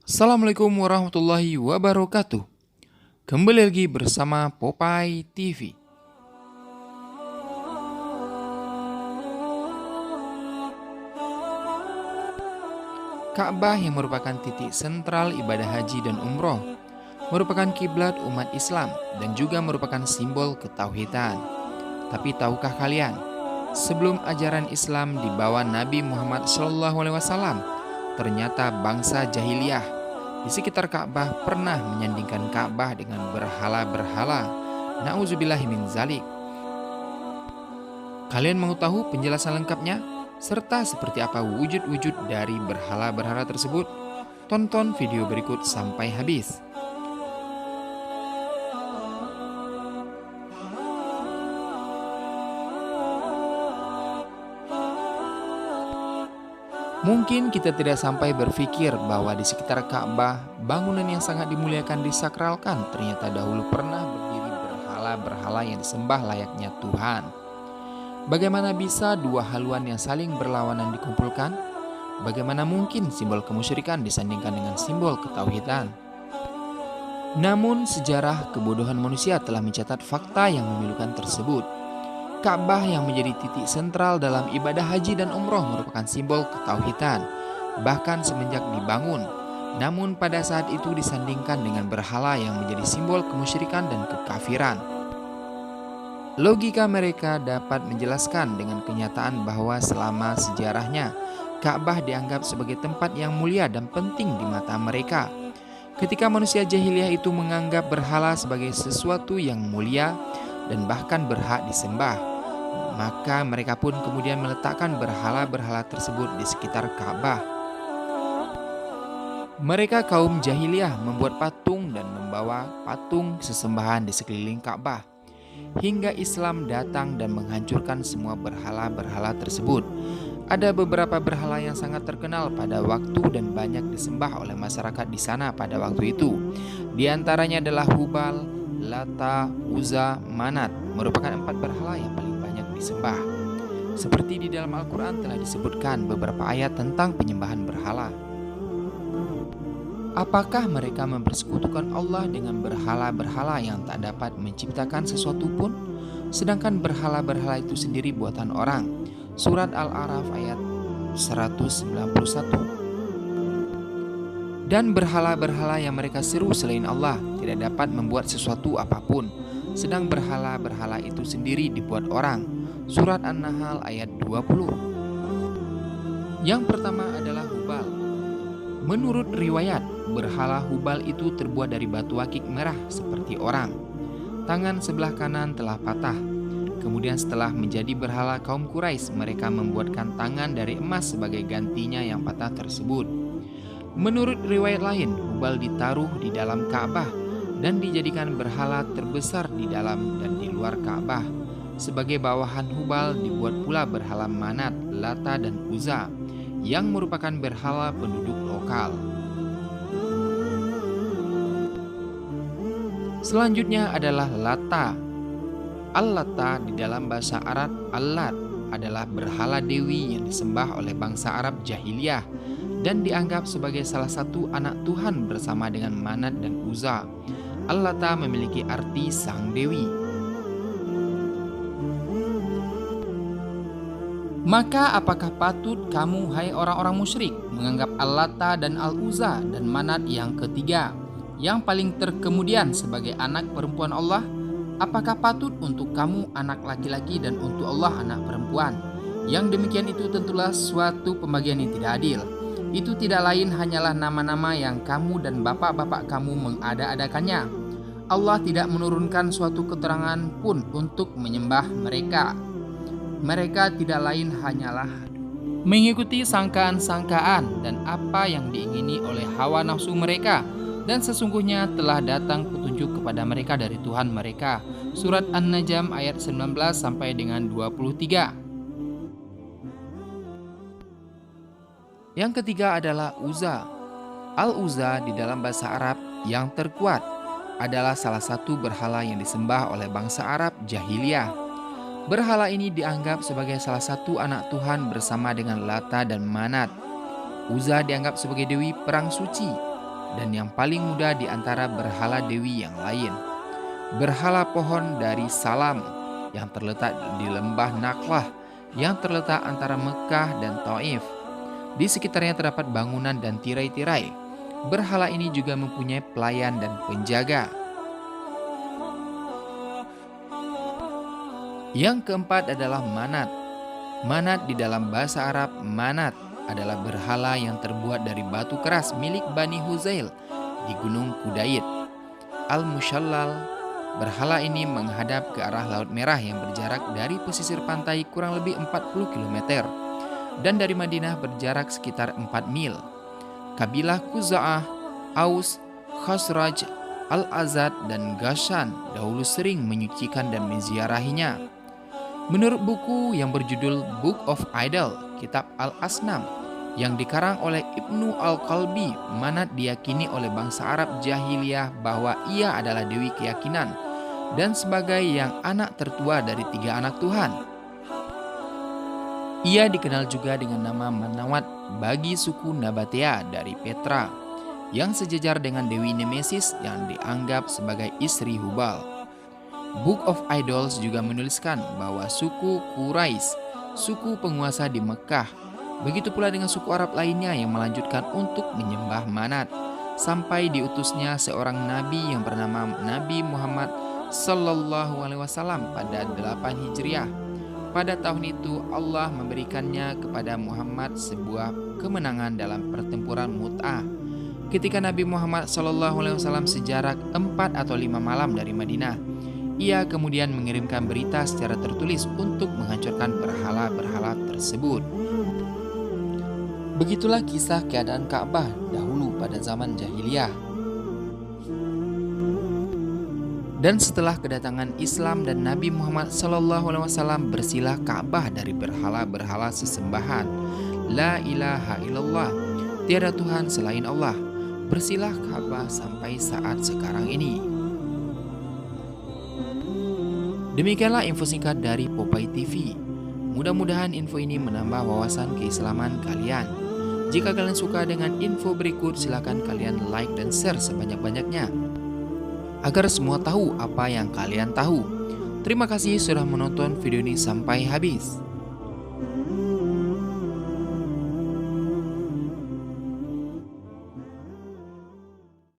Assalamualaikum warahmatullahi wabarakatuh. Kembali lagi bersama Popeye TV. Ka'bah yang merupakan titik sentral ibadah haji dan umroh, merupakan kiblat umat Islam dan juga merupakan simbol ketauhidan. Tapi tahukah kalian, sebelum ajaran Islam dibawa Nabi Muhammad SAW, ternyata bangsa jahiliyah di sekitar Ka'bah pernah menyandingkan Ka'bah dengan berhala-berhala. Nauzubillahi min zalik. Kalian mau tahu penjelasan lengkapnya? Serta seperti apa wujud-wujud dari berhala-berhala tersebut? Tonton video berikut sampai habis. Mungkin kita tidak sampai berpikir bahwa di sekitar Ka'bah, bangunan yang sangat dimuliakan disakralkan ternyata dahulu pernah berdiri berhala-berhala yang disembah layaknya Tuhan. Bagaimana bisa dua haluan yang saling berlawanan dikumpulkan? Bagaimana mungkin simbol kemusyrikan disandingkan dengan simbol ketauhidan? Namun sejarah kebodohan manusia telah mencatat fakta yang memilukan tersebut. Ka'bah yang menjadi titik sentral dalam ibadah haji dan umroh merupakan simbol ketauhidan, bahkan semenjak dibangun. Namun pada saat itu disandingkan dengan berhala yang menjadi simbol kemusyrikan dan kekafiran. Logika mereka dapat menjelaskan dengan kenyataan bahwa selama sejarahnya, Ka'bah dianggap sebagai tempat yang mulia dan penting di mata mereka. Ketika manusia jahiliyah itu menganggap berhala sebagai sesuatu yang mulia dan bahkan berhak disembah, maka mereka pun kemudian meletakkan berhala-berhala tersebut di sekitar Ka'bah. Mereka kaum jahiliyah membuat patung dan membawa patung sesembahan di sekeliling Ka'bah. Hingga Islam datang dan menghancurkan semua berhala-berhala tersebut. Ada beberapa berhala yang sangat terkenal pada waktu dan banyak disembah oleh masyarakat di sana pada waktu itu. Di antaranya adalah Hubal, Lata, Uzza, Manat, merupakan 4 berhala yang paling banyak disembah. Seperti di dalam Al-Quran telah disebutkan beberapa ayat tentang penyembahan berhala. Apakah mereka mempersekutukan Allah dengan berhala-berhala yang tak dapat menciptakan sesuatu pun? Sedangkan berhala-berhala itu sendiri buatan orang. Surat Al-A'raf ayat 191. Dan berhala-berhala yang mereka seru selain Allah tidak dapat membuat sesuatu apapun. Sedang berhala-berhala itu sendiri dibuat orang. Surat An-Nahl ayat 20. Yang pertama adalah Hubal. Menurut riwayat, berhala Hubal itu terbuat dari batu akik merah seperti orang. Tangan sebelah kanan telah patah. Kemudian setelah menjadi berhala kaum Quraisy, mereka membuatkan tangan dari emas sebagai gantinya yang patah tersebut. Menurut riwayat lain, Hubal ditaruh di dalam Ka'bah dan dijadikan berhala terbesar di dalam dan di luar Ka'bah. Sebagai bawahan Hubal dibuat pula berhala Manat, Lata, dan Uzza yang merupakan berhala penduduk lokal. Selanjutnya adalah Lata. Al-Lata di dalam bahasa Arab Al-Lat adalah berhala dewi yang disembah oleh bangsa Arab jahiliyah dan dianggap sebagai salah satu anak Tuhan bersama dengan Manat dan Uzza. Al-Lata memiliki arti sang dewi. Maka apakah patut kamu hai orang-orang musyrik menganggap Al-Lata dan Al-Uzza dan Manat yang ketiga, yang paling terkemudian sebagai anak perempuan Allah? Apakah patut untuk kamu anak laki-laki dan untuk Allah anak perempuan? Yang demikian itu tentulah suatu pembagian yang tidak adil. Itu tidak lain hanyalah nama-nama yang kamu dan bapak-bapak kamu mengada-adakannya. Allah tidak menurunkan suatu keterangan pun untuk menyembah mereka. Mereka tidak lain hanyalah mengikuti sangkaan-sangkaan dan apa yang diingini oleh hawa nafsu mereka. Dan sesungguhnya telah datang petunjuk kepada mereka dari Tuhan mereka. Surat An-Najm ayat 19 sampai dengan 23. Yang ketiga adalah Uzza. Al-Uzza di dalam bahasa Arab yang terkuat adalah salah satu berhala yang disembah oleh bangsa Arab jahiliyah. Berhala ini dianggap sebagai salah satu anak Tuhan bersama dengan Lata dan Manat. Uzza dianggap sebagai dewi perang suci. dan yang paling muda di antara berhala dewi yang lain. Berhala pohon dari Salam yang terletak di lembah Naklah yang terletak antara Mekah dan Taif. Di sekitarnya terdapat bangunan dan tirai-tirai. Berhala ini juga mempunyai pelayan dan penjaga. Yang keempat adalah Manat. Manat di dalam bahasa Arab, Manat adalah berhala yang terbuat dari batu keras milik Bani Huzail di Gunung Kudait. Al-Mushallal, berhala ini menghadap ke arah Laut Merah yang berjarak dari pesisir pantai kurang lebih 40 km dan dari Madinah berjarak sekitar 4 mil. Kabilah Khuza'ah, Aus, Khazraj, Al-Azad, dan Ghassan dahulu sering menyucikan dan menziarahinya. Menurut buku yang berjudul Book of Idol, Kitab Al-Asnam, yang dikarang oleh Ibnu Al-Qalbi, Manat diyakini oleh bangsa Arab jahiliyah bahwa ia adalah dewi keyakinan dan sebagai yang anak tertua dari 3 anak Tuhan. Ia dikenal juga dengan nama Manawat bagi suku Nabatea dari Petra, yang sejajar dengan Dewi Nemesis yang dianggap sebagai istri Hubal. Book of Idols juga menuliskan bahwa suku Quraisy, suku penguasa di Mekah, begitu pula dengan suku Arab lainnya yang melanjutkan untuk menyembah Manat, sampai diutusnya seorang nabi yang bernama Nabi Muhammad Sallallahu Alaihi Wasallam pada 8 Hijriah. Pada tahun itu Allah memberikannya kepada Muhammad sebuah kemenangan dalam pertempuran Mut'ah. Ketika Nabi Muhammad SAW sejarak 4 atau 5 malam dari Madinah, ia kemudian mengirimkan berita secara tertulis untuk menghancurkan berhala-berhala tersebut. Begitulah kisah keadaan Ka'bah dahulu pada zaman jahiliyah. Dan setelah kedatangan Islam dan Nabi Muhammad SAW, bersilah Ka'bah dari berhala-berhala sesembahan. La ilaha illallah, tiada Tuhan selain Allah. Bersilah Ka'bah sampai saat sekarang ini. Demikianlah info singkat dari Popeye TV. Mudah-mudahan info ini menambah wawasan keislaman kalian. Jika kalian suka dengan info berikut, silakan kalian like dan share sebanyak-banyaknya agar semua tahu apa yang kalian tahu. Terima kasih sudah menonton video ini sampai habis.